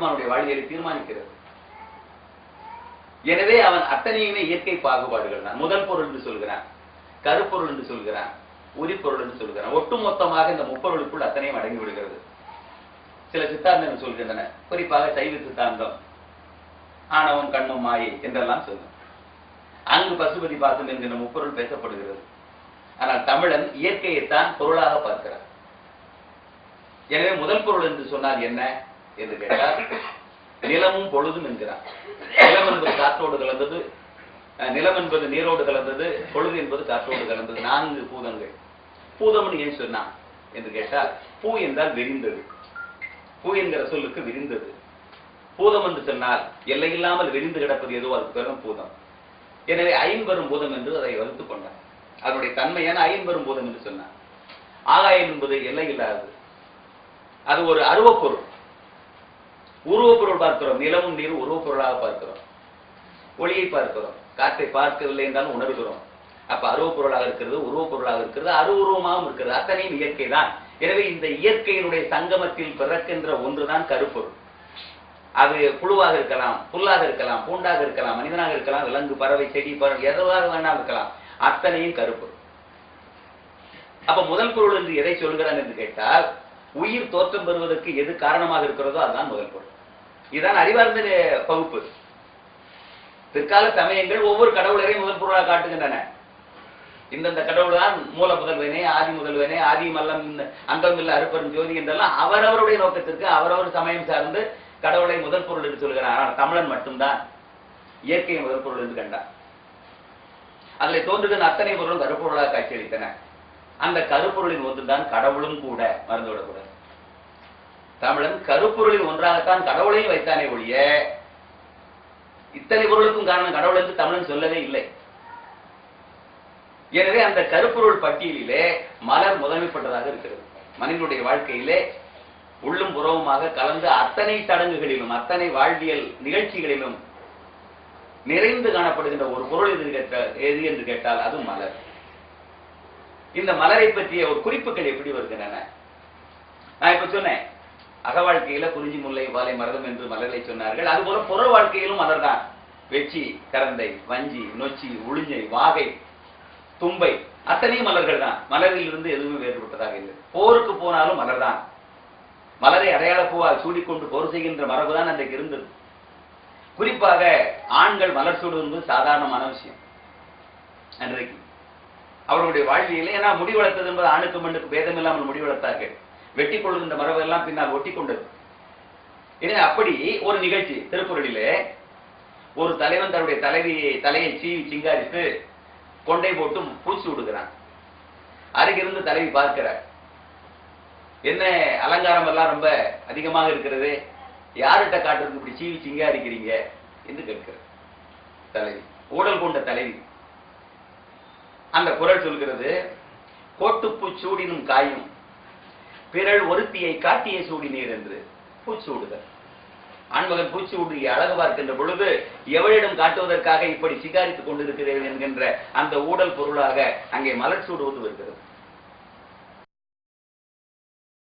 மீண்டும் அவனுடைய வாழ்வியலை தீர்மானிக்கிறது. எனவே அவன் அத்தனையுமே இயற்கை பாகுபாடுகள் தான். முதல் பொருள் என்று சொல்கிறான், கருப்பொருள் என்று சொல்கிறான், உரிப்பொருள் என்று சொல்கிறான். ஒட்டுமொத்தமாக இந்த முப்பொருளுக்குள் அத்தனையும் அடங்கி விடுகிறது. சில சித்தாந்தங்கள் சொல்கின்றன, குறிப்பாக சைவ சித்தாந்தம் ஆணவம் கண்ணும் மாயை என்றெல்லாம் சொல்லும். அங்கு பசுபதி பாசம் என்கின்ற முப்பொருள் பேசப்படுகிறது. ஆனால் தமிழன் இயற்கையைத்தான் பொருளாக பார்க்கிறார். எனவே முதல் பொருள் என்று சொன்னால் என்ன என்று கேட்டால் நிலமும் பொழுதும் என்கிறான். நிலம் என்பது காற்றோடு கலந்தது, நிலம் என்பது நீரோடு கலந்தது, பொழுது என்பது காற்றோடு கலந்தது. 4 பூதங்கள். பூதம்னு ஏன் சொன்னான் என்று கேட்டால் பூ என்றால் விரிந்தது. பூ என்கிற சொல்லுக்கு விரிந்தது. பூதம் என்று சொன்னால் எல்லையில்லாமல் விரிந்து கிடப்பது எதுவோ அதுக்கு பேரும் பூதம். எனவே ஐம்பெரும் பூதம் என்று அதை வகுத்துக் கொண்டார். அதனுடைய தன்மையான ஐம்பெரும் பூதம் என்று சொன்னார். ஆகாயம் என்பது எல்லை இல்லாதது, அது ஒரு அருவப்பொருள். உருவப்பொருள் பார்க்கிறோம், நிலமும் நீரும் உருவப்பொருளாக பார்க்கிறோம். ஒளியை பார்க்கிறோம், காற்றை பார்க்கவில்லை என்றாலும் உணர்கிறோம். அப்ப அருவப்பொருளாக இருக்கிறது, உருவப்பொருளாக இருக்கிறது, அருவுருவமாகவும் இருக்கிறது. அத்தனையும் இயற்கை தான். எனவே இந்த இயற்கையினுடைய சங்கமத்தில் பிறக்கின்ற ஒன்றுதான் கருப்பொருள். அது புழுவாக இருக்கலாம், புல்லாக இருக்கலாம், பூண்டாக இருக்கலாம், மனிதனாக இருக்கலாம், விலங்கு, பறவை, செடி, பறவை எதுவாக வேண்டாம் இருக்கலாம். அத்தனையும் கருப்பொருள். அப்ப முதல் பொருள் என்று எதை சொல்கிறான் என்று கேட்டால் உயிர் தோற்றம் பெறுவதற்கு எது காரணமாக இருக்கிறதோ அதுதான் முதல் பொருள். இதுதான் அறிவார்ந்த பகுப்பு. பிற்கால சமயங்கள் ஒவ்வொரு கடவுளரையும் முதல் பொருளாக காட்டுகின்றன. இந்தந்த கடவுள் தான் மூல முதல்வனே, ஆதி முதல்வனே, ஆதி மல்லம் அந்தமில்ல அருப்பெரும் ஜோதி என்றெல்லாம் அவரவருடைய நோக்கத்திற்கு அவரவர் சமயம் சார்ந்து கடவுளை முதல் பொருள் என்று சொல்கிறார். ஆனால் தமிழன் மட்டும்தான் இயற்கையை முதல் பொருள் என்று கண்டார். அதில் தோன்றுகின்ற அத்தனை பொருளும் கருப்பொருளாக காட்சியளித்தன. அந்த கருப்பொருளின் ஒன்றுதான் கடவுளும் கூட. மறந்துவிடக்கூடாது. தமிழன் கருப்பொருளின் ஒன்றாகத்தான் கடவுளையும் வைத்தானே ஒழிய இத்தனை பொருளுக்கும் காரணம் கடவுள் என்று தமிழன் சொல்லவே இல்லை. எனவே அந்த கருப்பொருள் பட்டியலிலே மலர் முதன்மைப்பட்டதாக இருக்கிறது. மனிதனுடைய வாழ்க்கையிலே உள்ளும் புறவுமாக கலந்து அத்தனை சடங்குகளிலும் அத்தனை வாழ்வியல் நிகழ்ச்சிகளிலும் நிறைந்து காணப்படுகின்ற ஒரு பொருள் எது என்று கேட்டால் அது மலர். இந்த மலரை பற்றிய ஒரு குறிப்புகள் எப்படி வருகின்றன? நான் இப்ப சொன்னேன், அக வாழ்க்கையில குறிஞ்சி, முல்லை, வாழை, மரதம் என்று மலர்களை சொன்னார்கள். அதுபோல புற வாழ்க்கையிலும் மலர் தான். வெச்சி, கரந்தை, வஞ்சி, நொச்சி, உளிஞ்சை, வாகை, தும்பை அத்தனையும் மலர்கள் தான். மலரில் இருந்து எதுவுமே வேறுபட்டதாக இல்லை. போருக்கு போனாலும் மலர் தான். மலரை அடையாள பூவால் சூடிக்கொண்டு போர் செய்கின்ற மரபுதான் அன்றைக்கு இருந்தது. குறிப்பாக ஆண்கள் மலர் சூடுவது சாதாரணமான விஷயம். அன்றைக்கு அவர்களுடைய வாழ்வியலே, ஏன்னா முடி வளர்த்தது என்பது ஆணுக்கு பெண்ணுக்கு பேதம் இல்லாமல் முடி வளர்த்தார்கள். வெட்டி கொள்கின்ற மரபு எல்லாம் பின்னால் ஒட்டி கொண்டது. எனவே அப்படி ஒரு நிகழ்ச்சி திருக்குறளிலே ஒரு தலைவன் தன்னுடைய தலையை சீவி சிங்காரித்து கொண்டை போட்டு பூச்சி விடுகிறான். அருகிருந்து தலைவி பார்க்கிறார், என்ன அலங்காரம் எல்லாம் ரொம்ப அதிகமாக இருக்கிறது, யார்கிட்ட காட்டுறதுக்கு இப்படி சீவி சிங்காரிக்கிறீங்க என்று கேட்கிறார் தலைவி. ஊழல் கொண்ட தலைவி. அந்த குறள் சொல்கிறது, கோட்டுப்பூ சூடினும் காயும் பிறள் ஒருத்தியை காட்டிய சூடினீர் என்று. பூச்சூடுதல், ஆண்மகன் பூச்சி ஊடி அழகு பார்க்கின்ற பொழுது எவளிடம் காட்டுவதற்காக இப்படி சிகாரித்துக் கொண்டிருக்கிறேன் என்கின்ற அந்த ஊடல் பொருளாக அங்கே மலர் சூடுவது வருகிறது.